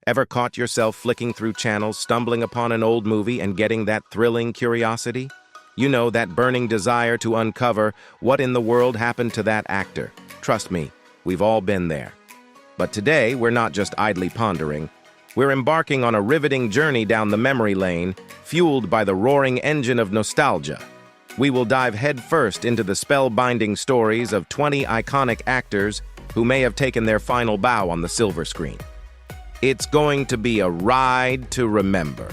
Ever caught yourself flicking through channels, stumbling upon an old movie and getting that thrilling curiosity? You know, that burning desire to uncover what in the world happened to that actor. Trust me, we've all been there. But today, we're not just idly pondering. We're embarking on a riveting journey down the memory lane, fueled by the roaring engine of nostalgia. We will dive headfirst into the spellbinding stories of 20 iconic actors who may have taken their final bow on the silver screen. It's going to be a ride to remember.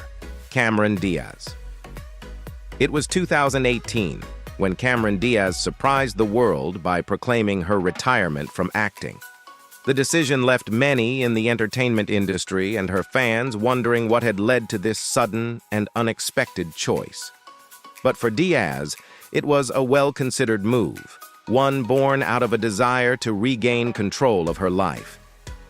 Cameron Diaz. It was 2018 when Cameron Diaz surprised the world by proclaiming her retirement from acting. The decision left many in the entertainment industry and her fans wondering what had led to this sudden and unexpected choice. But for Diaz, it was a well-considered move, one born out of a desire to regain control of her life.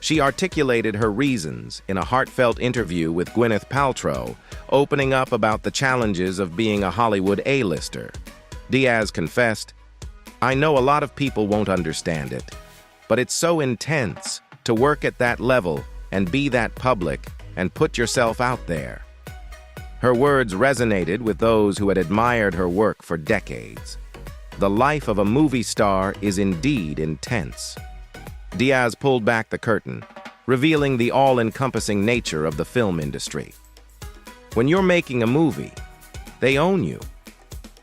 She articulated her reasons in a heartfelt interview with Gwyneth Paltrow, opening up about the challenges of being a Hollywood A-lister. Diaz confessed, "I know a lot of people won't understand it, but it's so intense to work at that level and be that public and put yourself out there." Her words resonated with those who had admired her work for decades. The life of a movie star is indeed intense. Diaz pulled back the curtain, revealing the all-encompassing nature of the film industry. When you're making a movie, they own you.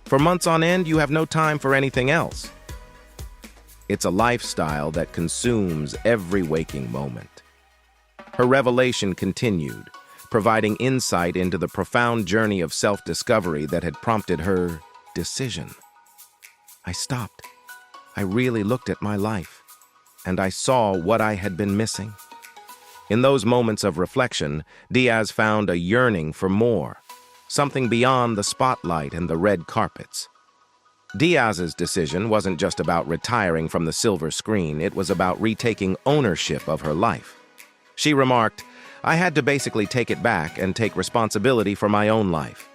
For months on end, you have no time for anything else. It's a lifestyle that consumes every waking moment. Her revelation continued, providing insight into the profound journey of self-discovery that had prompted her decision. "I stopped. I really looked at my life, and I saw what I had been missing." In those moments of reflection, Diaz found a yearning for more, something beyond the spotlight and the red carpets. Diaz's decision wasn't just about retiring from the silver screen, it was about retaking ownership of her life. She remarked, "I had to basically take it back and take responsibility for my own life."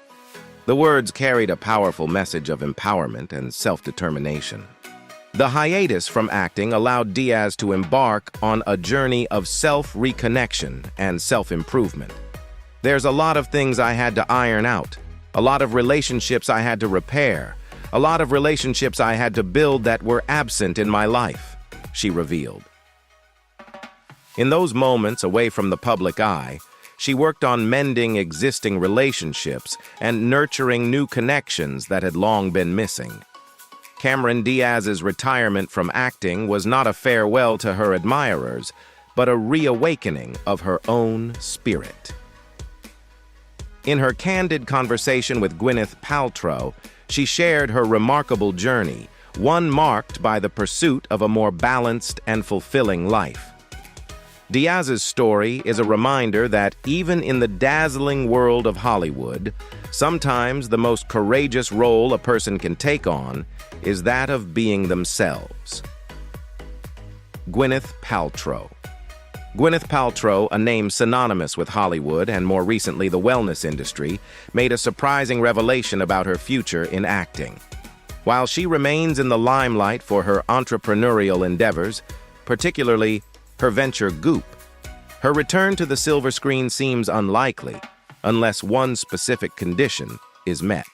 The words carried a powerful message of empowerment and self-determination. The hiatus from acting allowed Diaz to embark on a journey of self-reconnection and self-improvement. "There's a lot of things I had to iron out, a lot of relationships I had to repair, a lot of relationships I had to build that were absent in my life," she revealed. In those moments away from the public eye, she worked on mending existing relationships and nurturing new connections that had long been missing. Cameron Diaz's retirement from acting was not a farewell to her admirers, but a reawakening of her own spirit. In her candid conversation with Gwyneth Paltrow, she shared her remarkable journey, one marked by the pursuit of a more balanced and fulfilling life. Diaz's story is a reminder that even in the dazzling world of Hollywood, sometimes the most courageous role a person can take on is that of being themselves. Gwyneth Paltrow. Gwyneth Paltrow, a name synonymous with Hollywood and more recently the wellness industry, made a surprising revelation about her future in acting. While she remains in the limelight for her entrepreneurial endeavors, particularly her venture Goop, her return to the silver screen seems unlikely unless one specific condition is met.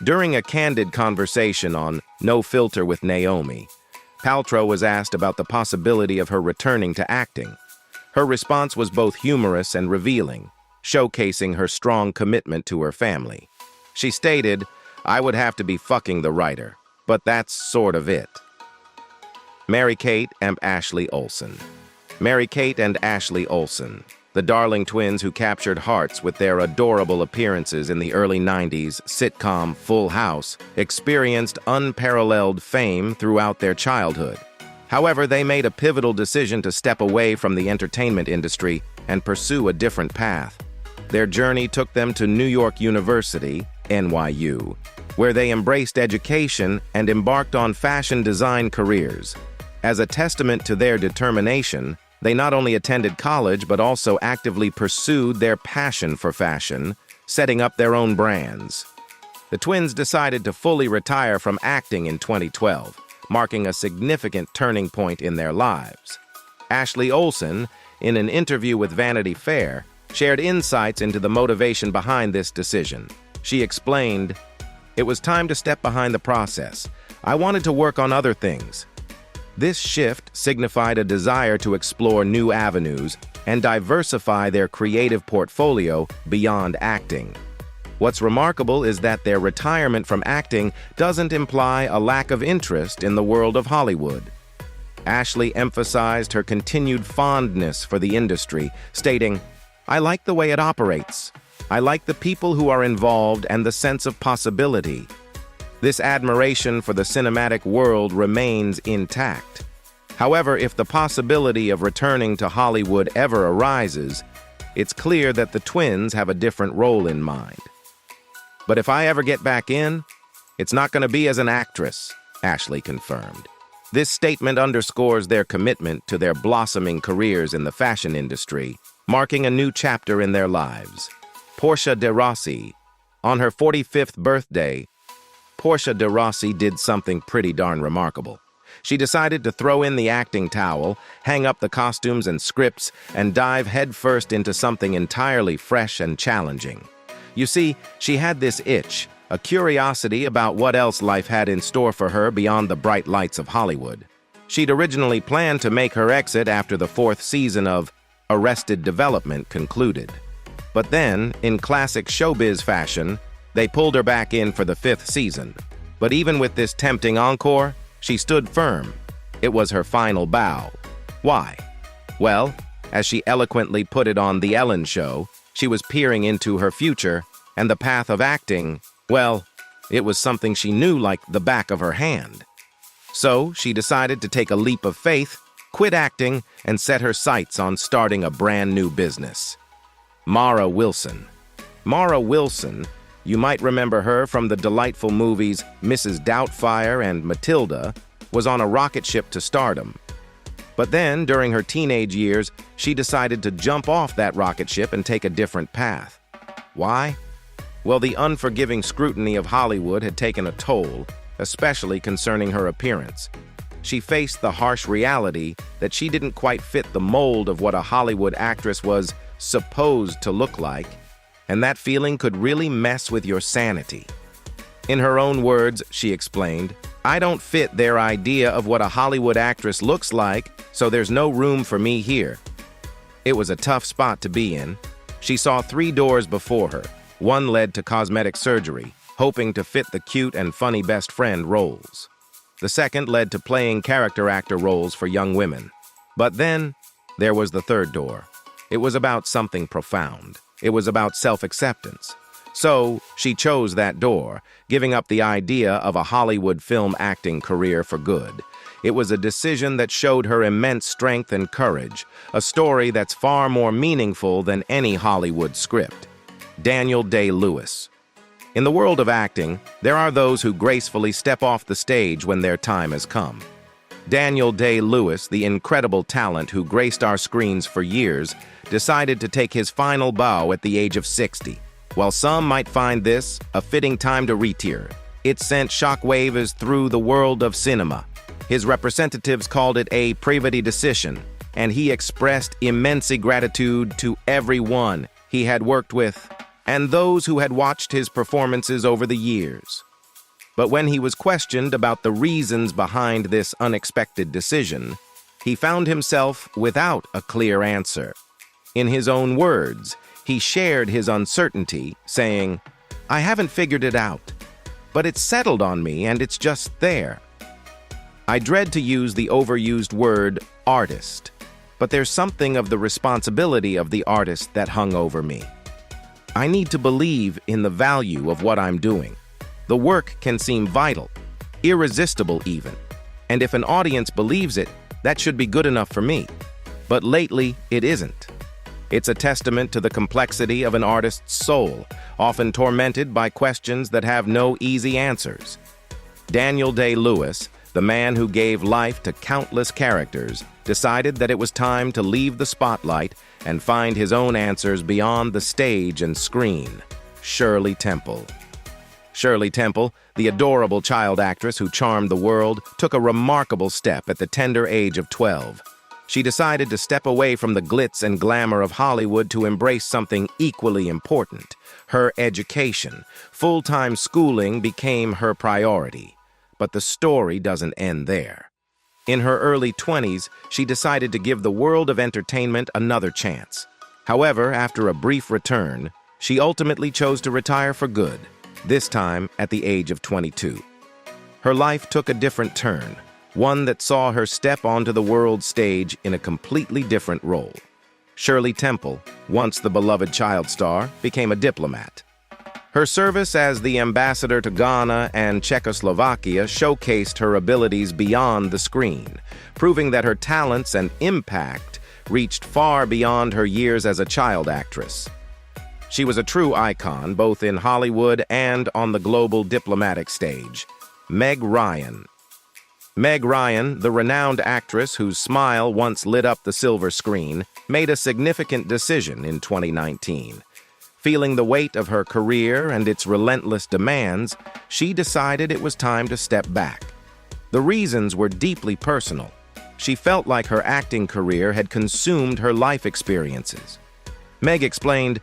During a candid conversation on No Filter with Naomi, Paltrow was asked about the possibility of her returning to acting. Her response was both humorous and revealing, showcasing her strong commitment to her family. She stated, "I would have to be fucking the writer, but that's sort of it." Mary-Kate and Ashley Olsen. Mary-Kate and Ashley Olsen, the darling twins who captured hearts with their adorable appearances in the early 90s sitcom Full House, experienced unparalleled fame throughout their childhood. However, they made a pivotal decision to step away from the entertainment industry and pursue a different path. Their journey took them to New York University, NYU, where they embraced education and embarked on fashion design careers. As a testament to their determination, they not only attended college but also actively pursued their passion for fashion, setting up their own brands. The twins decided to fully retire from acting in 2012, marking a significant turning point in their lives. Ashley Olsen, in an interview with Vanity Fair, shared insights into the motivation behind this decision. She explained, "It was time to step behind the process. I wanted to work on other things." This shift signified a desire to explore new avenues and diversify their creative portfolio beyond acting. What's remarkable is that their retirement from acting doesn't imply a lack of interest in the world of Hollywood. Ashley emphasized her continued fondness for the industry, stating, "I like the way it operates. I like the people who are involved and the sense of possibility." This admiration for the cinematic world remains intact. However, if the possibility of returning to Hollywood ever arises, it's clear that the twins have a different role in mind. "But if I ever get back in, it's not going to be as an actress," Ashley confirmed. This statement underscores their commitment to their blossoming careers in the fashion industry, marking a new chapter in their lives. Portia de Rossi. On her 45th birthday, Portia de Rossi did something pretty darn remarkable. She decided to throw in the acting towel, hang up the costumes and scripts, and dive headfirst into something entirely fresh and challenging. You see, she had this itch, a curiosity about what else life had in store for her beyond the bright lights of Hollywood. She'd originally planned to make her exit after the 4th season of Arrested Development concluded. But then, in classic showbiz fashion, they pulled her back in for the 5th season. But even with this tempting encore, she stood firm. It was her final bow. Why? Well, as she eloquently put it on The Ellen Show, she was peering into her future, and the path of acting, well, it was something she knew like the back of her hand. So she decided to take a leap of faith, quit acting, and set her sights on starting a brand new business. Mara Wilson. Mara Wilson, you might remember her from the delightful movies Mrs. Doubtfire and Matilda, was on a rocket ship to stardom. But then, during her teenage years, she decided to jump off that rocket ship and take a different path. Why? Well, the unforgiving scrutiny of Hollywood had taken a toll, especially concerning her appearance. She faced the harsh reality that she didn't quite fit the mold of what a Hollywood actress was supposed to look like, and that feeling could really mess with your sanity. In her own words, she explained, "I don't fit their idea of what a Hollywood actress looks like, so there's no room for me here." It was a tough spot to be in. She saw 3 doors before her. One led to cosmetic surgery, hoping to fit the cute and funny best friend roles. The second led to playing character actor roles for young women. But then, there was the third door. It was about something profound. It was about self-acceptance. So, she chose that door, giving up the idea of a Hollywood film acting career for good. It was a decision that showed her immense strength and courage, a story that's far more meaningful than any Hollywood script. Daniel Day-Lewis. In the world of acting, there are those who gracefully step off the stage when their time has come. Daniel Day-Lewis, the incredible talent who graced our screens for years, decided to take his final bow at the age of 60. While some might find this a fitting time to retire, it sent shockwaves through the world of cinema. His representatives called it a private decision, and he expressed immense gratitude to everyone he had worked with and those who had watched his performances over the years. But when he was questioned about the reasons behind this unexpected decision, he found himself without a clear answer. In his own words, he shared his uncertainty, saying, "I haven't figured it out, but it's settled on me and it's just there. I dread to use the overused word artist, but there's something of the responsibility of the artist that hung over me. I need to believe in the value of what I'm doing. The work can seem vital, irresistible even, and if an audience believes it, that should be good enough for me. But lately, it isn't. It's a testament to the complexity of an artist's soul, often tormented by questions that have no easy answers." Daniel Day-Lewis, the man who gave life to countless characters, decided that it was time to leave the spotlight and find his own answers beyond the stage and screen. Shirley Temple. Shirley Temple, the adorable child actress who charmed the world, took a remarkable step at the tender age of 12. She decided to step away from the glitz and glamour of Hollywood to embrace something equally important, her education. Full-time schooling became her priority. But the story doesn't end there. In her early 20s, she decided to give the world of entertainment another chance. However, after a brief return, she ultimately chose to retire for good, this time at the age of 22. Her life took a different turn, one that saw her step onto the world stage in a completely different role. Shirley Temple, once the beloved child star, became a diplomat. Her service as the ambassador to Ghana and Czechoslovakia showcased her abilities beyond the screen, proving that her talents and impact reached far beyond her years as a child actress. She was a true icon, both in Hollywood and on the global diplomatic stage. Meg Ryan. Meg Ryan, the renowned actress whose smile once lit up the silver screen, made a significant decision in 2019. Feeling the weight of her career and its relentless demands, she decided it was time to step back. The reasons were deeply personal. She felt like her acting career had consumed her life experiences. Meg explained,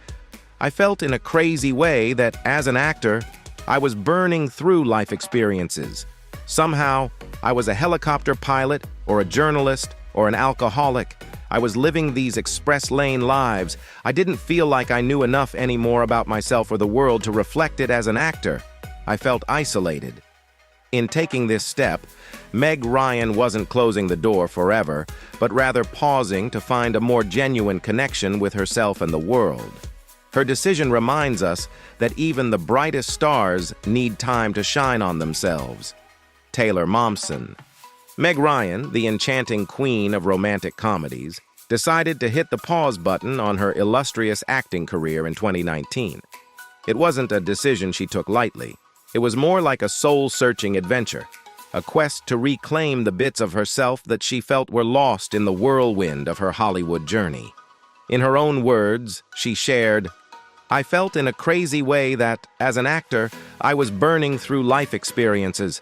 "I felt in a crazy way that, as an actor, I was burning through life experiences. Somehow, I was a helicopter pilot, or a journalist, or an alcoholic. I was living these express lane lives. I didn't feel like I knew enough anymore about myself or the world to reflect it as an actor. I felt isolated." In taking this step, Meg Ryan wasn't closing the door forever, but rather pausing to find a more genuine connection with herself and the world. Her decision reminds us that even the brightest stars need time to shine on themselves. Taylor Momsen. Meg Ryan, the enchanting queen of romantic comedies, decided to hit the pause button on her illustrious acting career in 2019. It wasn't a decision she took lightly. It was more like a soul-searching adventure, a quest to reclaim the bits of herself that she felt were lost in the whirlwind of her Hollywood journey. In her own words, she shared, "I felt in a crazy way that, as an actor, I was burning through life experiences.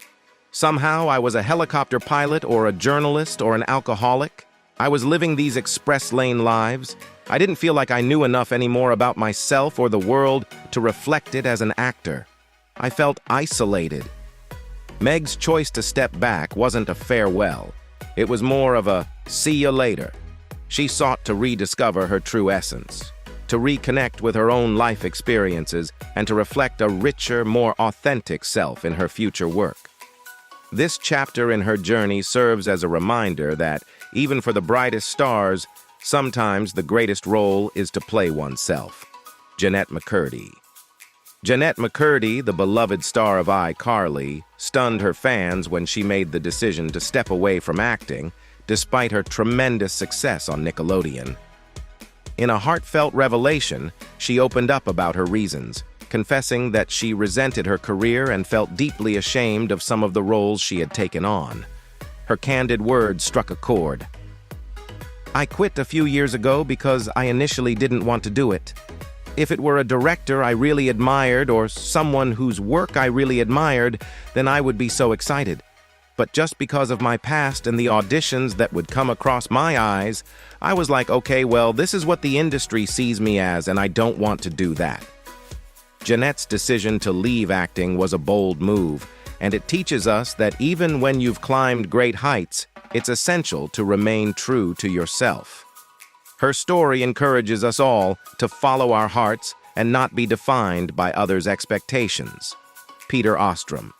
Somehow I was a helicopter pilot or a journalist or an alcoholic. I was living these express lane lives. I didn't feel like I knew enough anymore about myself or the world to reflect it as an actor. I felt isolated." Meg's choice to step back wasn't a farewell. It was more of a see you later. She sought to rediscover her true essence, to reconnect with her own life experiences, and to reflect a richer, more authentic self in her future work. This chapter in her journey serves as a reminder that, even for the brightest stars, sometimes the greatest role is to play oneself. Janette Mccartie. Janette Mccartie, the beloved star of iCarly, stunned her fans when she made the decision to step away from acting, despite her tremendous success on Nickelodeon. In a heartfelt revelation, she opened up about her reasons, confessing that she resented her career and felt deeply ashamed of some of the roles she had taken on. Her candid words struck a chord. "I quit a few years ago because I initially didn't want to do it. If it were a director I really admired or someone whose work I really admired, then I would be so excited. But just because of my past and the auditions that would come across my eyes, I was like, okay, well, this is what the industry sees me as, and I don't want to do that." Janette's decision to leave acting was a bold move, and it teaches us that even when you've climbed great heights, it's essential to remain true to yourself. Her story encourages us all to follow our hearts and not be defined by others' expectations. Peter Ostrom.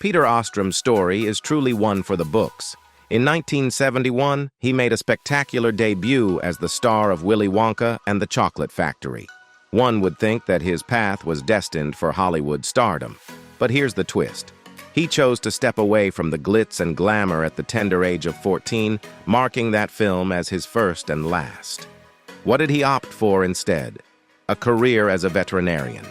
Peter Ostrom's story is truly one for the books. In 1971, he made a spectacular debut as the star of Willy Wonka and the Chocolate Factory. One would think that his path was destined for Hollywood stardom. But here's the twist. He chose to step away from the glitz and glamour at the tender age of 14, marking that film as his first and last. What did he opt for instead? A career as a veterinarian.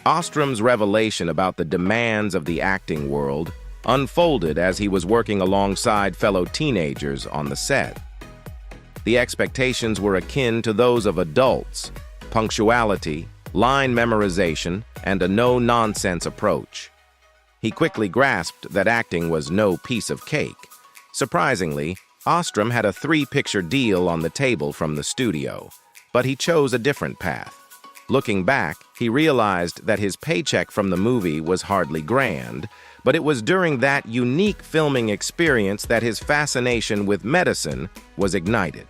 Ostrom's revelation about the demands of the acting world unfolded as he was working alongside fellow teenagers on the set. The expectations were akin to those of adults: punctuality, line memorization, and a no-nonsense approach. He quickly grasped that acting was no piece of cake. Surprisingly, Ostrom had a 3-picture deal on the table from the studio, but he chose a different path. Looking back, he realized that his paycheck from the movie was hardly grand, but it was during that unique filming experience that his fascination with medicine was ignited.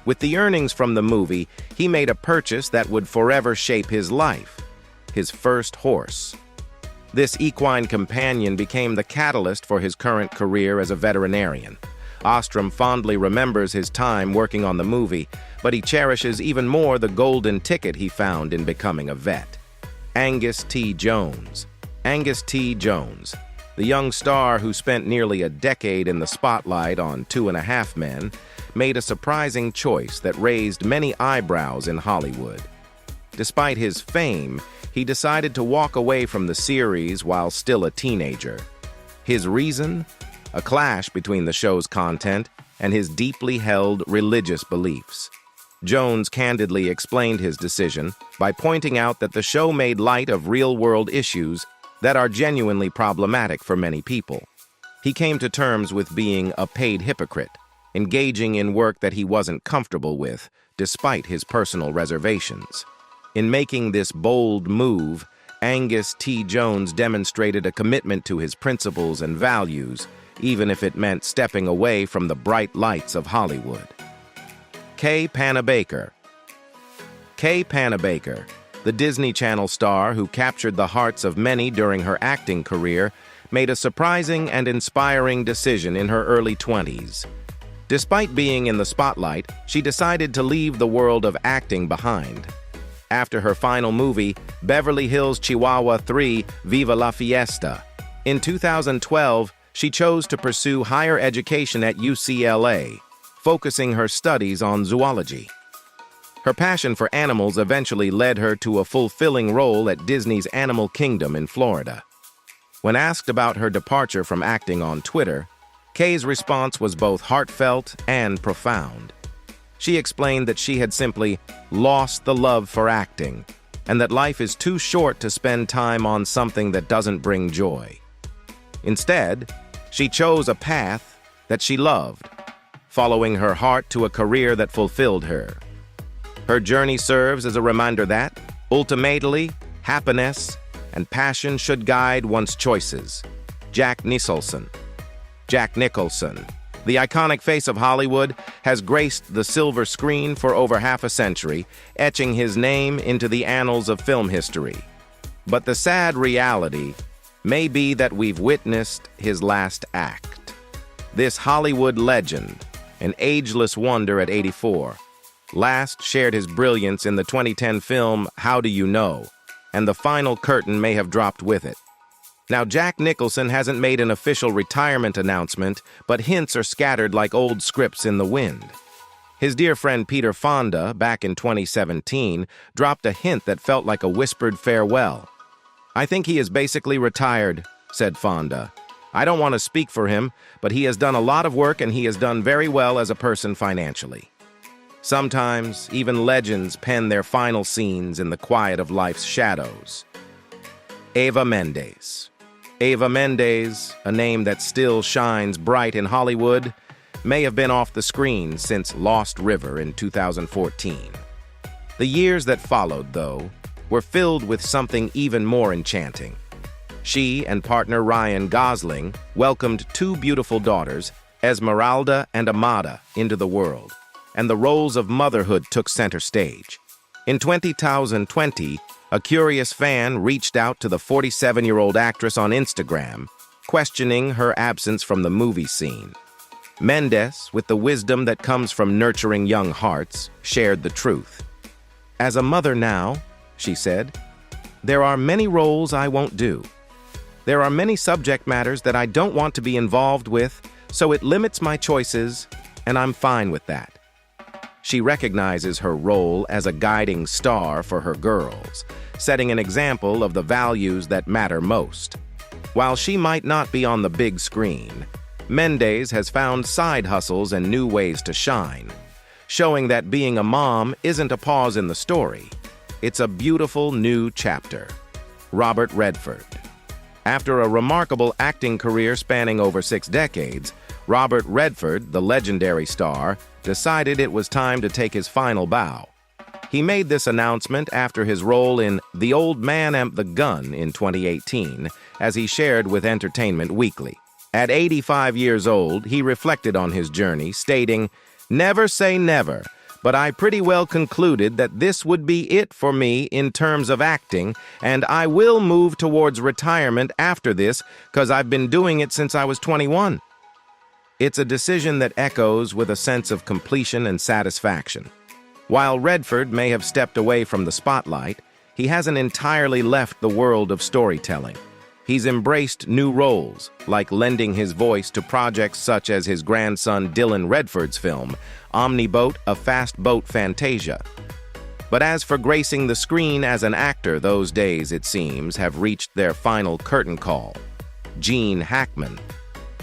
With the earnings from the movie, he made a purchase that would forever shape his life: his first horse. This equine companion became the catalyst for his current career as a veterinarian. Ostrom fondly remembers his time working on the movie, but he cherishes even more the golden ticket he found in becoming a vet. Angus T Jones. Angus T Jones, the young star who spent nearly a decade in the spotlight on 2.5 Men, made a surprising choice that raised many eyebrows in Hollywood. Despite his fame, he decided to walk away from the series while still a teenager. His reason? A clash between the show's content and his deeply held religious beliefs. Jones candidly explained his decision by pointing out that the show made light of real-world issues that are genuinely problematic for many people. He came to terms with being a paid hypocrite, engaging in work that he wasn't comfortable with, despite his personal reservations. In making this bold move, Angus T Jones demonstrated a commitment to his principles and values, even if it meant stepping away from the bright lights of Hollywood. Panabaker. Panabaker, the Disney Channel star who captured the hearts of many during her acting career, made a surprising and inspiring decision in her early 20s. Despite being in the spotlight, she decided to leave the world of acting behind. After her final movie, Beverly Hills Chihuahua 3: Viva la Fiesta, in 2012, she chose to pursue higher education at UCLA, focusing her studies on zoology. Her passion for animals eventually led her to a fulfilling role at Disney's Animal Kingdom in Florida. When asked about her departure from acting on Twitter, Kay's response was both heartfelt and profound. She explained that she had simply lost the love for acting, and that life is too short to spend time on something that doesn't bring joy. Instead, she chose a path that she loved, following her heart to a career that fulfilled her. Her journey serves as a reminder that, ultimately, happiness and passion should guide one's choices. Nicholson. Jack Nicholson, the iconic face of Hollywood, has graced the silver screen for over half a century, etching his name into the annals of film history. But the sad reality may be that we've witnessed his last act. This Hollywood legend, an ageless wonder at 84, last shared his brilliance in the 2010 film How Do You Know, and the final curtain may have dropped with it. Now, Jack Nicholson hasn't made an official retirement announcement, but hints are scattered like old scripts in the wind. His dear friend Peter Fonda, back in 2017, dropped a hint that felt like a whispered farewell. "I think he is basically retired," said Fonda. "I don't want to speak for him, but he has done a lot of work and he has done very well as a person financially." Sometimes, even legends pen their final scenes in the quiet of life's shadows. Ava Mendes. Ava Mendes, a name that still shines bright in Hollywood, may have been off the screen since Lost River in 2014. The years that followed, though, were filled with something even more enchanting. She and partner Ryan Gosling welcomed 2 beautiful daughters, Esmeralda and Amada, into the world, and the roles of motherhood took center stage. In 2020, a curious fan reached out to the 47-year-old actress on Instagram, questioning her absence from the movie scene. Mendes, with the wisdom that comes from nurturing young hearts, shared the truth. "As a mother now," she said, "there are many roles I won't do. There are many subject matters that I don't want to be involved with, so it limits my choices, and I'm fine with that." She recognizes her role as a guiding star for her girls, setting an example of the values that matter most. While she might not be on the big screen, Mendes has found side hustles and new ways to shine, showing that being a mom isn't a pause in the story. It's a beautiful new chapter. Redford. After a remarkable acting career spanning over 6 decades, Robert Redford, the legendary star, decided it was time to take his final bow. He made this announcement after his role in The Old Man and the Gun in 2018, as he shared with Entertainment Weekly. At 85 years old, he reflected on his journey, stating, "Never say never, but I pretty well concluded that this would be it for me in terms of acting, and I will move towards retirement after this because I've been doing it since I was 21. It's a decision that echoes with a sense of completion and satisfaction. While Redford may have stepped away from the spotlight, he hasn't entirely left the world of storytelling. He's embraced new roles, like lending his voice to projects such as his grandson Dylan Redford's film, Omniboat, A Fast Boat Fantasia. But as for gracing the screen as an actor, those days, it seems, have reached their final curtain call. Gene Hackman.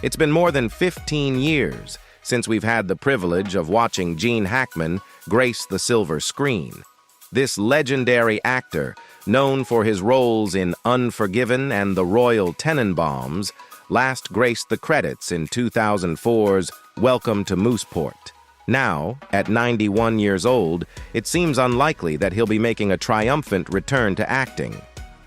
It's been more than 15 years since we've had the privilege of watching Gene Hackman grace the silver screen. This legendary actor, known for his roles in Unforgiven and The Royal Tenenbaums, last graced the credits in 2004's Welcome to Mooseport. Now, at 91 years old, it seems unlikely that he'll be making a triumphant return to acting.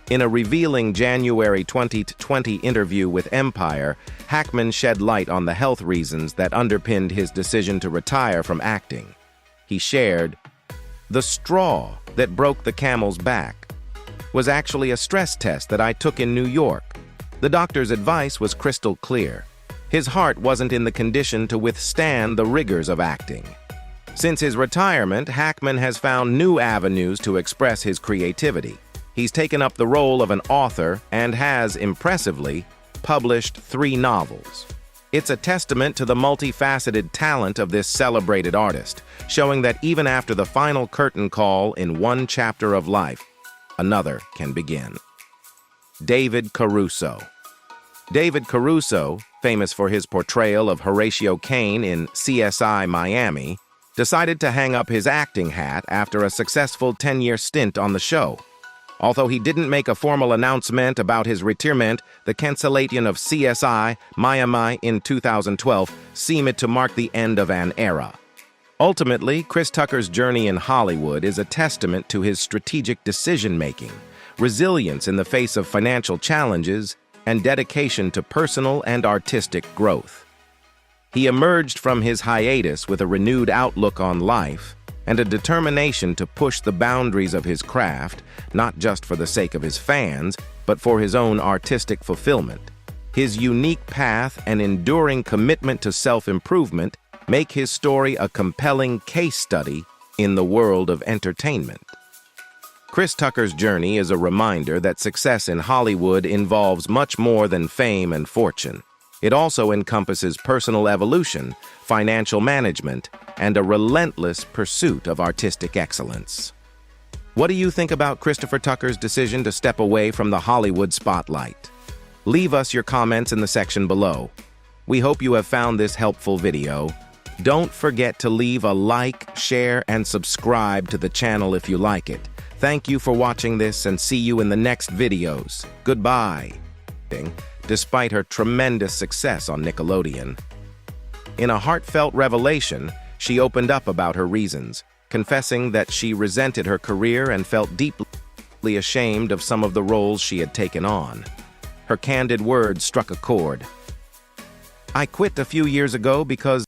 In a revealing January 2020 interview with Empire, Hackman shed light on the health reasons that underpinned his decision to retire from acting. He shared, "The straw that broke the camel's back was actually a stress test that I took in New York. The doctor's advice was crystal clear. His heart wasn't in the condition to withstand the rigors of acting." Since his retirement, Hackman has found new avenues to express his creativity. He's taken up the role of an author and has, impressively, published 3 novels. It's a testament to the multifaceted talent of this celebrated artist, showing that even after the final curtain call in one chapter of life, another can begin. David Caruso. David Caruso, famous for his portrayal of Horatio Kane in CSI Miami, decided to hang up his acting hat after a successful 10-year stint on the show. Although he didn't make a formal announcement about his retirement, the cancellation of CSI Miami in 2012 seemed to mark the end of an era. Ultimately, Chris Tucker's journey in Hollywood is a testament to his strategic decision-making, resilience in the face of financial challenges, and dedication to personal and artistic growth. He emerged from his hiatus with a renewed outlook on life and a determination to push the boundaries of his craft, not just for the sake of his fans, but for his own artistic fulfillment. His unique path and enduring commitment to self-improvement make his story a compelling case study in the world of entertainment. Chris Tucker's journey is a reminder that success in Hollywood involves much more than fame and fortune. It also encompasses personal evolution, financial management, and a relentless pursuit of artistic excellence. What do you think about Christopher Tucker's decision to step away from the Hollywood spotlight? Leave us your comments in the section below. We hope you have found this helpful video. Don't forget to leave a like, share, and subscribe to the channel if you like it. Thank you for watching this and see you in the next videos. Goodbye. Despite her tremendous success on Nickelodeon. In a heartfelt revelation, she opened up about her reasons, confessing that she resented her career and felt deeply ashamed of some of the roles she had taken on. Her candid words struck a chord. "I quit a few years ago because